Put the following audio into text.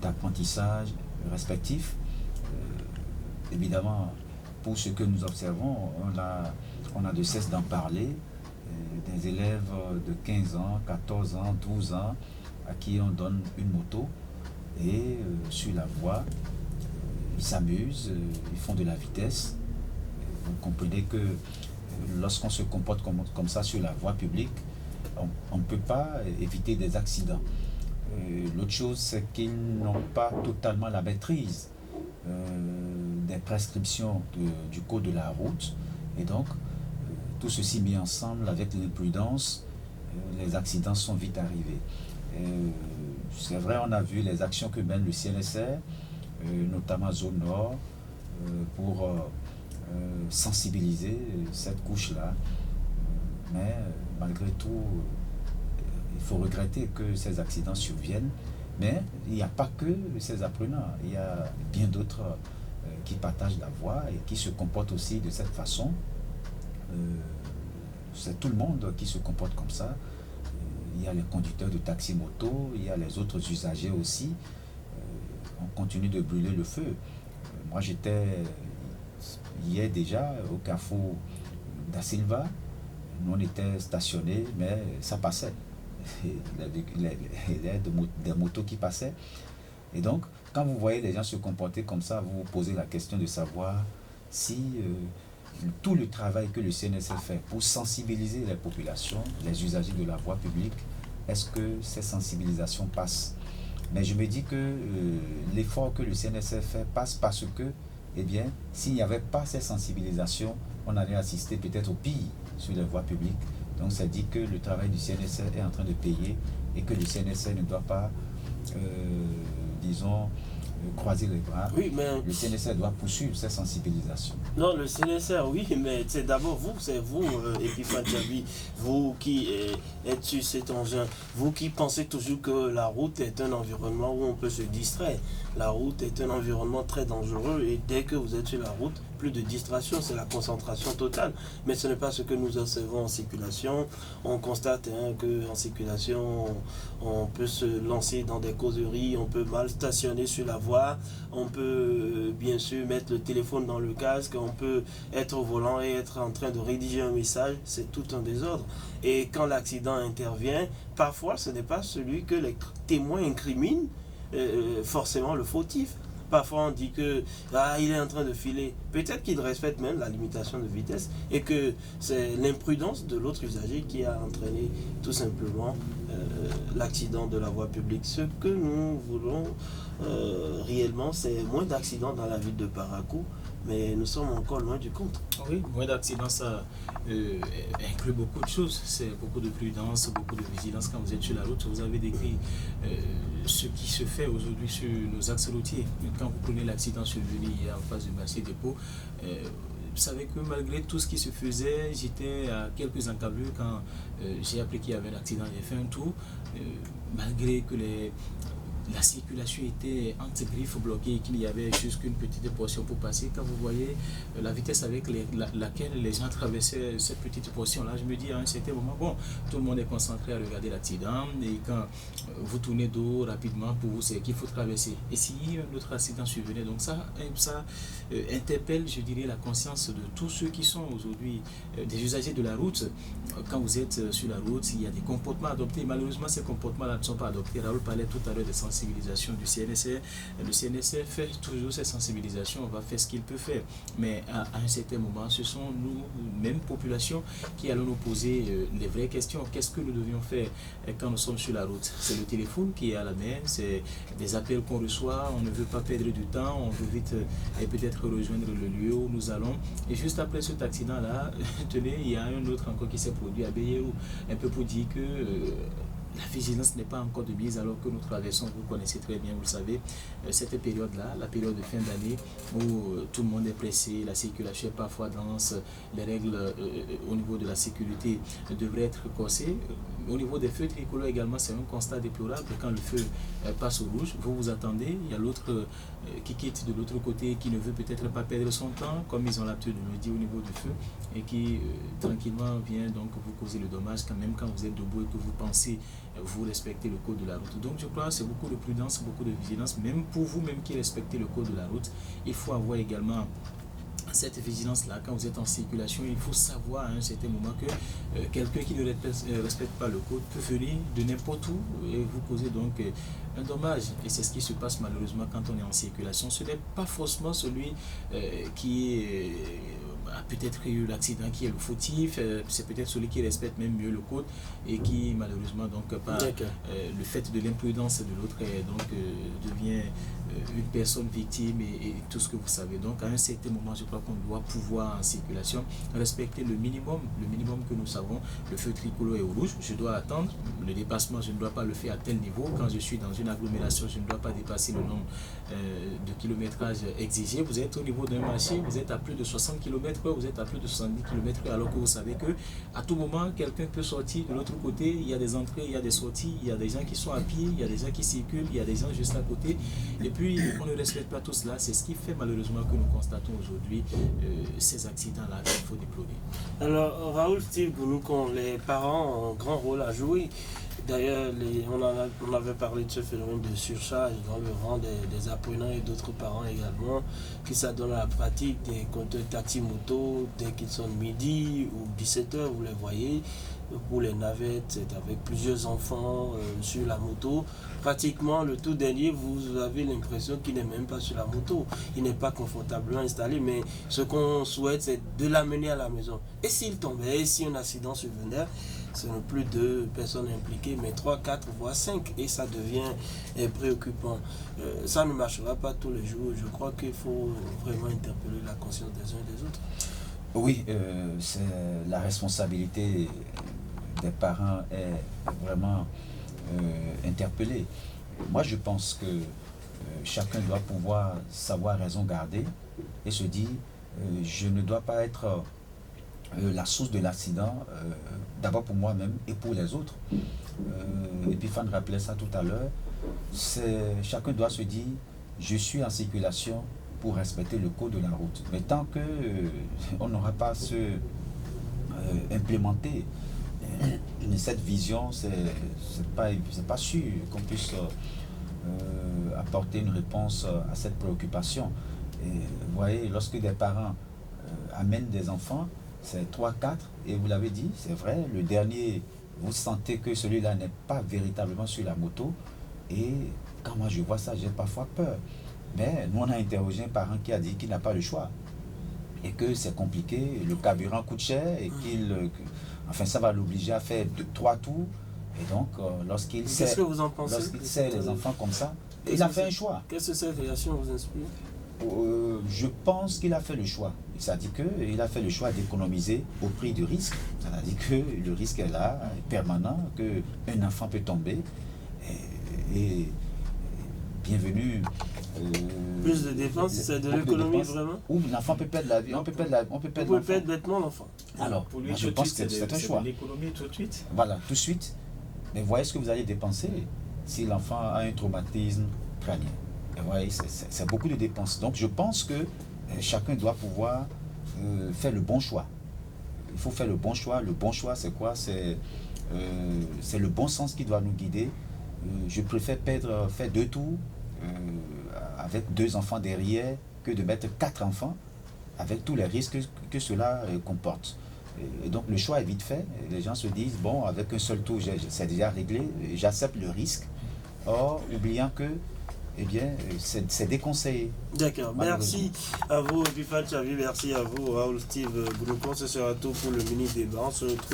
d'apprentissage respectifs. Évidemment, pour ce que nous observons, on a de cesse d'en parler. Des élèves de 15 ans, 14 ans, 12 ans, à qui on donne une moto et sur la voie, ils s'amusent, ils font de la vitesse. Vous comprenez que lorsqu'on se comporte comme ça sur la voie publique, on ne peut pas éviter des accidents. L'autre chose, c'est qu'ils n'ont pas totalement la maîtrise des prescriptions du code de la route. Et donc, tout ceci mis ensemble avec l'imprudence, les accidents sont vite arrivés. C'est vrai, on a vu les actions que mène le CNSR, notamment zone nord, pour sensibiliser cette couche-là. Mais malgré tout, il faut regretter que ces accidents surviennent. Mais il n'y a pas que ces apprenants, il y a bien d'autres qui partagent la voie et qui se comportent aussi de cette façon. C'est tout le monde qui se comporte comme ça. Il y a les conducteurs de taxi-moto, il y a les autres usagers aussi. On continue de brûler le feu. Moi, j'étais hier déjà au carrefour da Silva. Nous, on était stationnés, mais ça passait. Il y a des motos qui passaient. Et donc, quand vous voyez les gens se comporter comme ça, vous vous posez la question de savoir si tout le travail que le CNSF fait pour sensibiliser les populations, les usagers de la voie publique, est-ce que ces sensibilisations passent? Mais je me dis que l'effort que le CNSF fait passe parce que, eh bien, s'il n'y avait pas ces sensibilisations, on allait assister peut-être au pire sur les voies publiques. Donc, ça dit que le travail du CNSF est en train de payer et que le CNSF ne doit pas, disons, croiser les bras. Oui, mais le CNSR doit poursuivre cette sensibilisation. Non, le CNSR, oui, mais c'est d'abord vous, Epiphane Djabi, vous qui êtes sur cet engin, vous qui pensez toujours que la route est un environnement où on peut se distraire. La route est un environnement très dangereux et dès que vous êtes sur la route, plus de distraction, c'est la concentration totale. Mais ce n'est pas ce que nous observons en circulation. On constate qu'en circulation, on peut se lancer dans des causeries, on peut mal stationner sur la voie, on peut bien sûr mettre le téléphone dans le casque, on peut être au volant et être en train de rédiger un message, c'est tout un désordre. Et quand l'accident intervient, parfois ce n'est pas celui que les témoins incriminent, forcément le fautif. Parfois on dit que il est en train de filer. Peut-être qu'il respecte même la limitation de vitesse et que c'est l'imprudence de l'autre usager qui a entraîné tout simplement l'accident de la voie publique. Ce que nous voulons réellement, c'est moins d'accidents dans la ville de Parakou, mais nous sommes encore loin du compte. Oui, moins d'accidents, ça inclut beaucoup de choses. C'est beaucoup de prudence, beaucoup de vigilance. Quand vous êtes sur la route, vous avez décrit ce qui se fait aujourd'hui sur nos axes routiers. Quand vous prenez l'accident survenu hier en face du marché dépôt, vous savez que malgré tout ce qui se faisait, j'étais à quelques encablures quand j'ai appris qu'il y avait un accident. J'ai fait un tour, malgré que la circulation était entre griffes bloquée et qu'il y avait juste qu'une petite portion pour passer. Quand vous voyez la vitesse avec laquelle les gens traversaient cette petite portion-là, je me dis à un certain moment, bon, tout le monde est concentré à regarder l'accident et quand vous tournez d'eau rapidement, pour vous, c'est qu'il faut traverser. Et si un autre accident survenait, donc ça interpelle, je dirais, la conscience de tous ceux qui sont aujourd'hui des usagers de la route. Quand vous êtes sur la route, il y a des comportements adoptés. Malheureusement, ces comportements-là ne sont pas adoptés. Raoul parlait tout à l'heure de sensibilisation du CNSR. Le CNSR fait toujours ces sensibilisations, on va faire ce qu'il peut faire. Mais à un certain moment, ce sont nous, même population, qui allons nous poser les vraies questions. Qu'est-ce que nous devions faire quand nous sommes sur la route? C'est le téléphone qui est à la main, c'est des appels qu'on reçoit, on ne veut pas perdre du temps, on veut vite et peut-être rejoindre le lieu où nous allons. Et juste après cet accident-là, tenez, il y a un autre encore qui s'est produit à Beyerou, un peu pour dire que la vigilance n'est pas encore de mise alors que nous traversons, vous connaissez très bien, vous le savez, cette période-là, la période de fin d'année où tout le monde est pressé, la circulation est parfois dense, les règles au niveau de la sécurité devraient être corsées. Au niveau des feux tricolores également, c'est un constat déplorable. Quand le feu passe au rouge, vous vous attendez, il y a l'autre qui quitte de l'autre côté, qui ne veut peut-être pas perdre son temps, comme ils ont l'habitude de le dire au niveau du feu, et qui tranquillement vient donc vous causer le dommage, quand même quand vous êtes debout et que vous pensez vous respectez le code de la route. Donc je crois que c'est beaucoup de prudence, beaucoup de vigilance, même pour vous-même qui respectez le code de la route. Il faut avoir également cette vigilance-là. Quand vous êtes en circulation, il faut savoir à un certain moment que quelqu'un qui ne respecte pas le code peut venir de n'importe où et vous causer donc un dommage. Et c'est ce qui se passe malheureusement quand on est en circulation. Ce n'est pas forcément celui qui a peut-être eu l'accident qui est le fautif, c'est peut-être celui qui respecte même mieux le code et qui malheureusement donc par le fait de l'imprudence de l'autre donc devient une personne victime et tout ce que vous savez. Donc à un certain moment, je crois qu'on doit pouvoir en circulation respecter le minimum que nous savons. Le feu tricolore est au rouge, je dois attendre. Le dépassement, je ne dois pas le faire à tel niveau. Quand je suis dans une agglomération, je ne dois pas dépasser le nombre de kilométrage exigé. Vous êtes au niveau d'un marché, vous êtes à plus de 60 km/h, vous êtes à plus de 70 km/h, alors que vous savez que à tout moment, quelqu'un peut sortir de l'autre côté. Il y a des entrées, il y a des sorties, il y a des gens qui sont à pied, il y a des gens qui circulent, il y a des gens juste à côté. Et puis, on ne respecte pas tout cela. C'est ce qui fait malheureusement que nous constatons aujourd'hui ces accidents-là qu'il faut déplorer. Alors, Raoul, Steve, pour nous, les parents ont un grand rôle à jouer. D'ailleurs, on avait parlé de ce phénomène de surcharge dans le rang des apprenants et d'autres parents également, qui s'adonnent à la pratique des compteurs taxi-moto dès qu'ils sont midi ou 17h, vous les voyez. Pour les navettes, c'est avec plusieurs enfants sur la moto. Pratiquement, le tout dernier, vous avez l'impression qu'il n'est même pas sur la moto. Il n'est pas confortablement installé, mais ce qu'on souhaite, c'est de l'amener à la maison. Et s'il tombait, et si un accident survenait, ce n'est plus 2 personnes impliquées, mais 3, 4, voire 5, et ça devient préoccupant. Ça ne marchera pas tous les jours. Je crois qu'il faut vraiment interpeller la conscience des uns et des autres. Oui, c'est la responsabilité des parents est vraiment interpellée. Moi, je pense que chacun doit pouvoir savoir raison garder et se dire je ne dois pas être la source de l'accident, d'abord pour moi-même et pour les autres. Epiphane rappelait ça tout à l'heure. Chacun doit se dire je suis en circulation pour respecter le code de la route. Mais tant que on n'aura pas implémenté cette vision, c'est pas sûr qu'on puisse apporter une réponse à cette préoccupation. Et vous voyez, lorsque des parents amènent des enfants, c'est 3, 4, et vous l'avez dit, c'est vrai, le dernier, vous sentez que celui-là n'est pas véritablement sur la moto, et quand moi je vois ça, j'ai parfois peur. Mais nous, on a interrogé un parent qui a dit qu'il n'a pas le choix et que c'est compliqué, le carburant coûte cher et ça va l'obliger à faire 3 tours. Et donc, lorsqu'il sait les enfants comme ça, il a fait un choix. Qu'est-ce que cette réaction vous inspire? Je pense qu'il a fait le choix. C'est-à-dire qu'il a fait le choix d'économiser au prix du risque. C'est-à-dire que le risque est là, est permanent, qu'un enfant peut tomber. Et bienvenue. Plus de dépenses, c'est de l'économie vraiment. Ou l'enfant peut perdre la vie, on peut perdre bêtement l'enfant. Alors, pour lui, je pense que c'est un choix. L'économie tout de suite. Voilà, tout de suite. Mais voyez ce que vous allez dépenser si l'enfant a un traumatisme crânien. Et voyez, c'est beaucoup de dépenses. Donc, je pense que chacun doit pouvoir faire le bon choix. Il faut faire le bon choix. Le bon choix, c'est quoi? C'est le bon sens qui doit nous guider. Je préfère faire 2 tours avec 2 enfants derrière que de mettre 4 enfants avec tous les risques que cela comporte. Et donc le choix est vite fait. Les gens se disent, bon, avec un seul tour, c'est déjà réglé, j'accepte le risque. Or, oubliant que, eh bien, c'est déconseillé. D'accord, merci à vous, Epiphane Tchavi, merci à vous, Raoul Steve Gounouko. Ce sera tout pour le mini-débat. On se retrouve